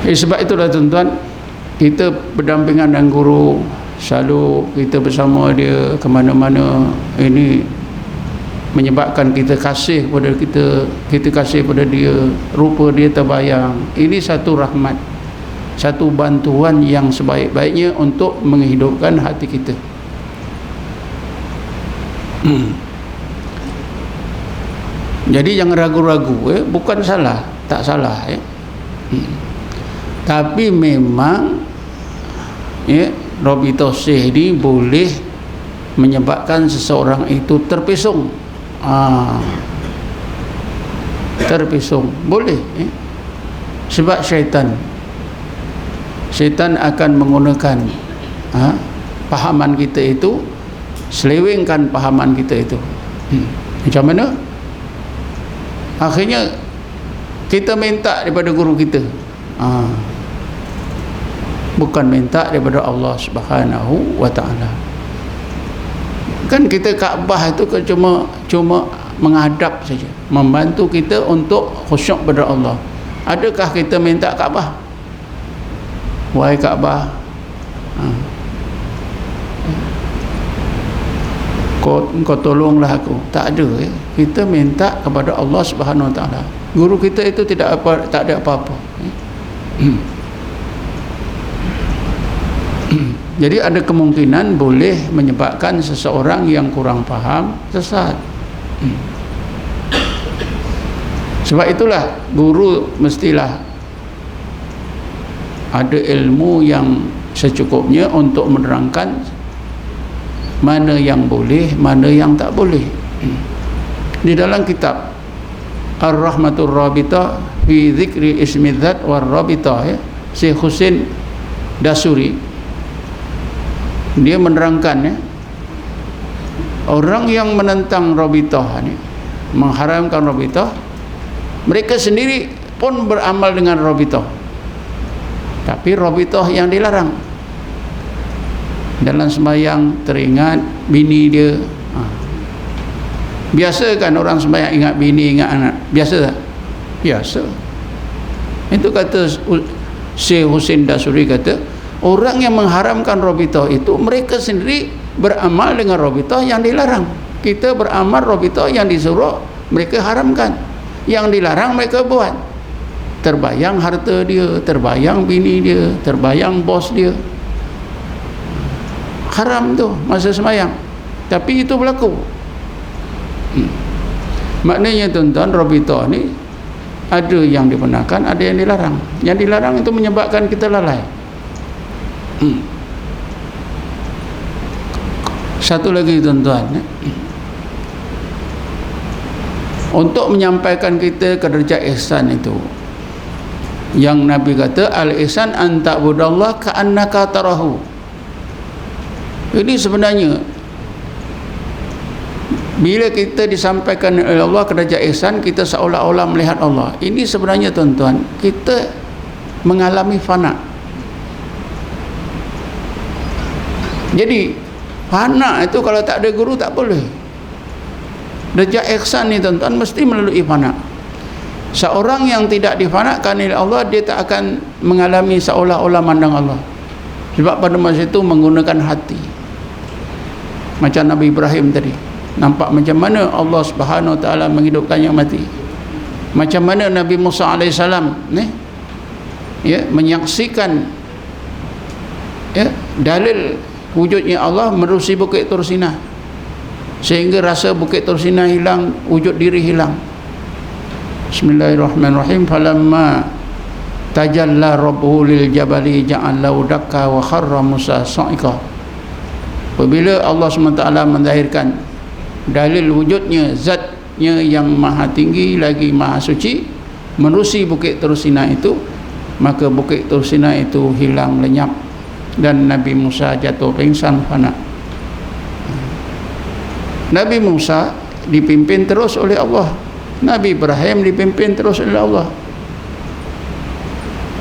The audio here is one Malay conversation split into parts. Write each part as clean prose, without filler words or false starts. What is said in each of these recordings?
Sebab itulah tuan-tuan, kita berdampingan dengan guru, selalu kita bersama dia ke mana-mana. Ini menyebabkan kita kasih pada kita kasih pada dia, rupa dia terbayang. Ini satu rahmat, satu bantuan yang sebaik-baiknya untuk menghidupkan hati kita. Jadi jangan ragu-ragu, bukan salah, tak salah, tapi memang Rabithah ini boleh menyebabkan seseorang itu terpesong. Terpesong boleh, sebab syaitan akan menggunakan pahaman kita itu, selewengkan pahaman kita itu. Macam mana? Akhirnya kita minta daripada guru kita, bukan minta daripada Allah Subhanahu wa ta'ala. Kan kita Kaabah itu kan cuma menghadap saja, membantu kita untuk khusyuk pada Allah. Adakah kita minta Kaabah? Wahai Kaabah, kau tolonglah aku. Tak ada. Kita minta kepada Allah Subhanahu wa ta'ala. Guru kita itu tak ada apa-apa. Jadi ada kemungkinan boleh menyebabkan seseorang yang kurang faham sesat. Sebab itulah guru mestilah ada ilmu yang secukupnya untuk menerangkan mana yang boleh, mana yang tak boleh. Di dalam kitab Ar-Rahmatur Rabithah fi Dzikri Ismi Dzat war Rabithah, Syekh Husain Dasuri dia menerangkan, orang yang menentang Rabithah ni, mengharamkan Rabithah, mereka sendiri pun beramal dengan Rabithah, tapi Rabithah yang dilarang. Dalam sembahyang teringat bini dia. Biasa kan orang sembahyang ingat bini, ingat anak? Biasa tak? Biasa. Itu kata Syekh Husain Dasuri, kata orang yang mengharamkan Rabithah itu mereka sendiri beramal dengan Rabithah yang dilarang. Kita beramal Rabithah yang disuruh, mereka haramkan. Yang dilarang mereka buat. Terbayang harta dia, terbayang bini dia, terbayang bos dia. Haram tu masa sembahyang, tapi itu berlaku. Maknanya tuan-tuan, Rabithah ni ada yang dibenarkan, ada yang dilarang. Yang dilarang itu menyebabkan kita lalai. Satu lagi tuan-tuan, untuk menyampaikan kita ke derajat ihsan itu, yang Nabi kata al-ihsan an ta'budallah ka'annaka tarahu. Ini sebenarnya bila kita disampaikan oleh Allah ke derajat ihsan, kita seolah-olah melihat Allah. Ini sebenarnya tuan-tuan, kita mengalami fana. Jadi fana itu kalau tak ada guru tak boleh. Derajat ihsan ni tuan-tuan mesti melalui fana. Seorang yang tidak difanakan oleh Allah, dia tak akan mengalami seolah-olah mandang Allah. Sebab pada masa itu menggunakan hati. Macam Nabi Ibrahim tadi, nampak macam mana Allah Subhanahu wa ta'ala menghidupkan yang mati. Macam mana Nabi Musa AS menyaksikan dalil wujudnya Allah menerusi Bukit Tur Sinai, sehingga rasa Bukit Tur Sinai hilang, wujud diri hilang. Bismillahirrahmanirrahim. Falamma tajalla rabbuhu lil jabali ja'alahu dakka wa kharra Musa sa'iqa. Apabila Allah SWT menzahirkan dalil wujudnya, zatnya yang maha tinggi lagi maha suci, menerusi Bukit Tur Sinai itu, maka Bukit Tur Sinai itu hilang lenyap dan Nabi Musa jatuh pingsan fana. Nabi Musa dipimpin terus oleh Allah, Nabi Ibrahim dipimpin terus oleh Allah.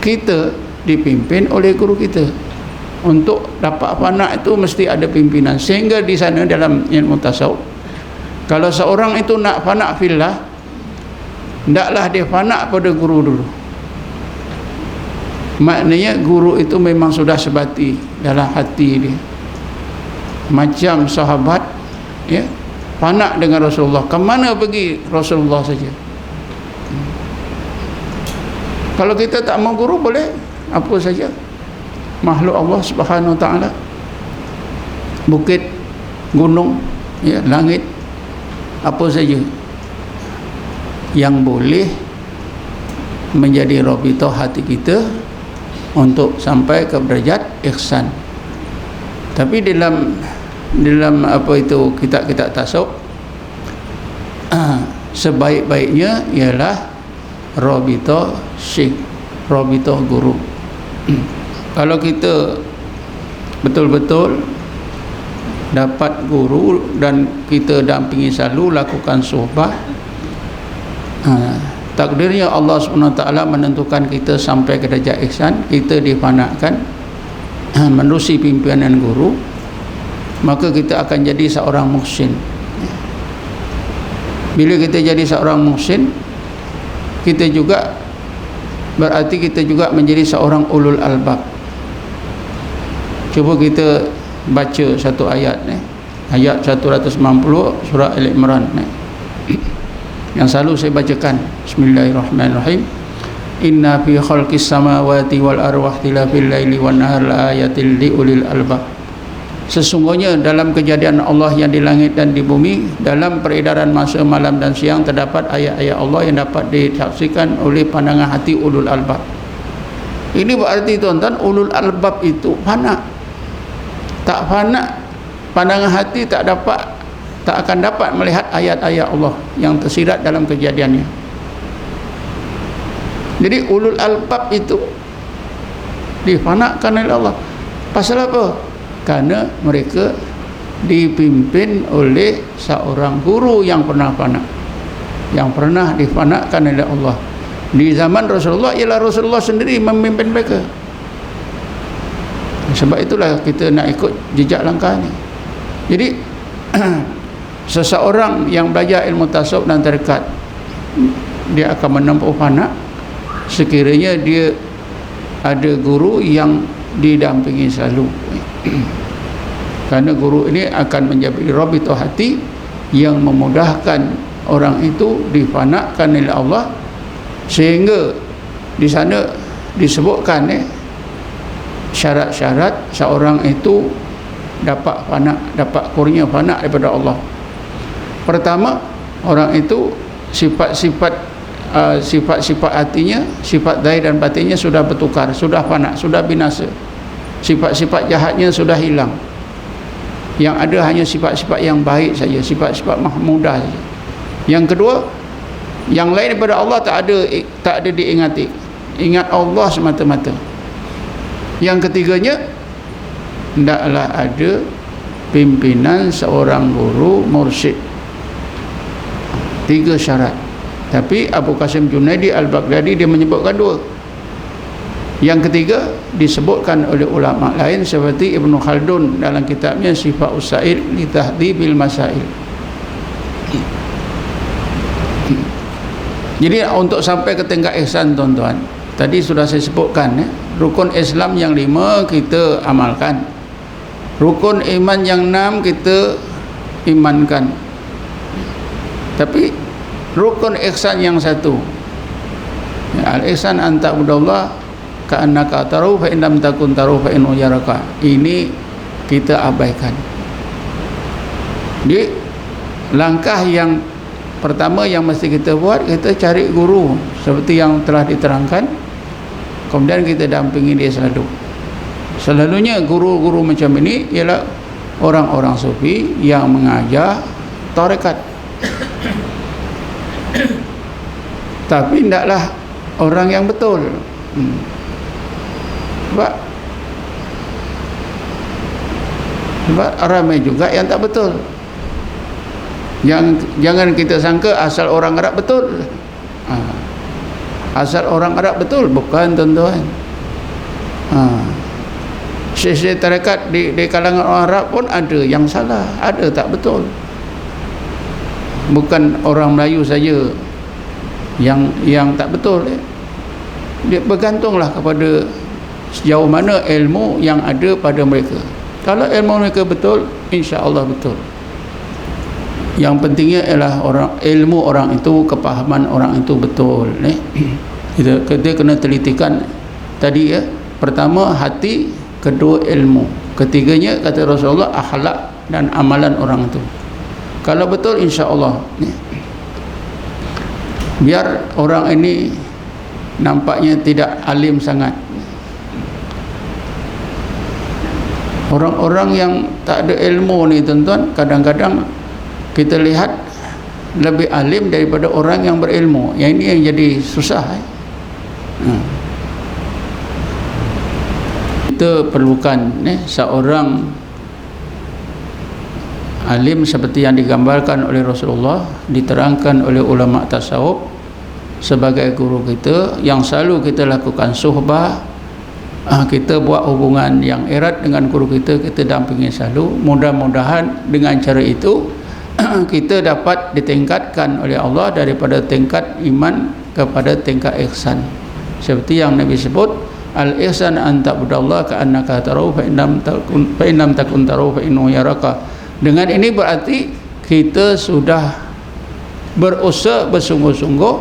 Kita dipimpin oleh guru kita. Untuk dapat fana itu mesti ada pimpinan. Sehingga di sana dalam ilmu tasawuf, kalau seorang itu nak fana fillah, hendaklah dia fana pada guru dulu. Maknanya guru itu memang sudah sebati dalam hati dia, macam sahabat ya, fana dengan Rasulullah, ke mana pergi Rasulullah saja. Kalau kita tak mau guru, boleh apa saja makhluk Allah Subhanahu Wa Taala, bukit, gunung, ya, langit, apa saja yang boleh menjadi rabitah hati kita untuk sampai ke derajat ihsan. Tapi dalam apa itu kitab-kitab tasawuf, sebaik-baiknya ialah rabitah syekh, rabitah guru. Kalau kita betul-betul dapat guru dan kita dampingi selalu, lakukan suhbah, takdirnya Allah SWT menentukan kita sampai ke derajat ihsan, kita difanakan menerusi pimpinan guru, maka kita akan jadi seorang muhsin. Bila kita jadi seorang muhsin, kita juga berarti kita juga menjadi seorang ulul albab. Cuba kita baca satu ayat, ayat 190 surah Al-Imran, yang selalu saya bacakan. Bismillahirrahmanirrahim. Inna fi khalqis samawati wal arwah tilafil laili wan nahar laayatil liulil albab. Sesungguhnya dalam kejadian Allah yang di langit dan di bumi, dalam peredaran masa malam dan siang, terdapat ayat-ayat Allah yang dapat disaksikan oleh pandangan hati ulul albab. Ini berarti tuan-tuan, ulul albab itu fana. Tak fana, pandangan hati tak akan dapat melihat ayat-ayat Allah yang tersirat dalam kejadiannya. Jadi ulul albab itu difanakan oleh Allah. Pasal apa? Karena mereka dipimpin oleh seorang guru yang pernah fana, yang pernah difanakan oleh Allah. Di zaman Rasulullah ialah Rasulullah sendiri memimpin mereka. Sebab itulah kita nak ikut jejak langkahnya. Jadi seseorang yang belajar ilmu tasawuf dan tarekat, dia akan menempuh fana sekiranya dia ada guru yang didampingi selalu. Karena guru ini akan menjadi rabitah hati yang memudahkan orang itu difanakan oleh Allah, sehingga di sana disebutkan syarat-syarat seorang itu dapat fana, dapat kurnia fana daripada Allah. Pertama, orang itu sifat-sifat hatinya, sifat zahir dan batinnya sudah bertukar, sudah fana, sudah binasa. Sifat-sifat jahatnya sudah hilang. Yang ada hanya sifat-sifat yang baik saja, sifat-sifat mahmudah saja. Yang kedua, yang lain daripada Allah tak ada diingati. Ingat Allah semata-mata. Yang ketiganya, hendaklah ada pimpinan seorang guru mursyid. 3 syarat. Tapi Abu Qasim Junaidi Al-Baghdadi dia menyebutkan 2. Yang ketiga disebutkan oleh ulama lain seperti Ibnu Khaldun dalam kitabnya Sifat Usail li Tahdhibil Masail. Jadi untuk sampai ke tingkat ihsan, tuan-tuan, tadi sudah saya sebutkan, rukun Islam yang 5 kita amalkan, rukun iman yang 6 kita imankan. Tapi rukun ihsan yang 1, al-ihsan an ta'budallah ka'annaka tarahu fa in lam takun tarahu fa innahu yaraka, ini kita abaikan. Jadi langkah yang pertama yang mesti kita buat, kita cari guru seperti yang telah diterangkan, kemudian kita dampingi dia selalu. Selalunya guru-guru macam ini ialah orang-orang sufi yang mengajar tarekat, tapi hendaklah orang yang betul. Sebab ramai juga yang tak betul. Jangan kita sangka asal orang Arab betul. Asal orang Arab betul, bukan, tuan-tuan. Syekh-syekh tarekat di kalangan orang Arab pun ada yang salah, ada tak betul. Bukan orang Melayu saja yang tak betul. Dia bergantunglah kepada sejauh mana ilmu yang ada pada mereka. Kalau ilmu mereka betul, insya-Allah betul. Yang pentingnya ialah ilmu orang itu, kepahaman orang itu betul. Kita kena telitikan tadi ya. Pertama hati, kedua ilmu, ketiganya kata Rasulullah akhlak dan amalan orang itu. Kalau betul, insya-Allah biar orang ini nampaknya tidak alim sangat. Orang-orang yang tak ada ilmu ni tuan-tuan, kadang-kadang kita lihat lebih alim daripada orang yang berilmu. Yang ini yang jadi susah. Kita perlukan seorang alim seperti yang digambarkan oleh Rasulullah, diterangkan oleh ulama tasawuf sebagai guru kita, yang selalu kita lakukan suhbah, kita buat hubungan yang erat dengan guru kita, kita dampingi selalu. Mudah-mudahan dengan cara itu kita dapat ditingkatkan oleh Allah daripada tingkat iman kepada tingkat ihsan. Seperti yang Nabi sebut, al-ihsan an ta'budallaha ka'annaka tarahu fa in lam takun tarahu fa innahu yaraka. Dengan ini berarti kita sudah berusaha bersungguh-sungguh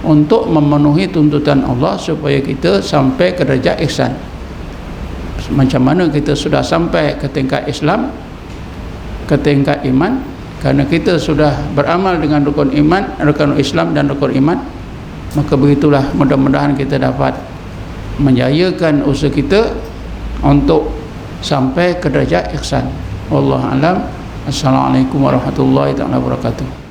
untuk memenuhi tuntutan Allah supaya kita sampai ke derajat ihsan. Macam mana kita sudah sampai ke tingkat Islam, ke tingkat iman, karena kita sudah beramal dengan rukun iman, rukun Islam dan rukun iman, maka begitulah mudah-mudahan kita dapat menjayakan usaha kita untuk sampai ke derajat ihsan. Wallahu a'lam. Assalamualaikum warahmatullahi wabarakatuh.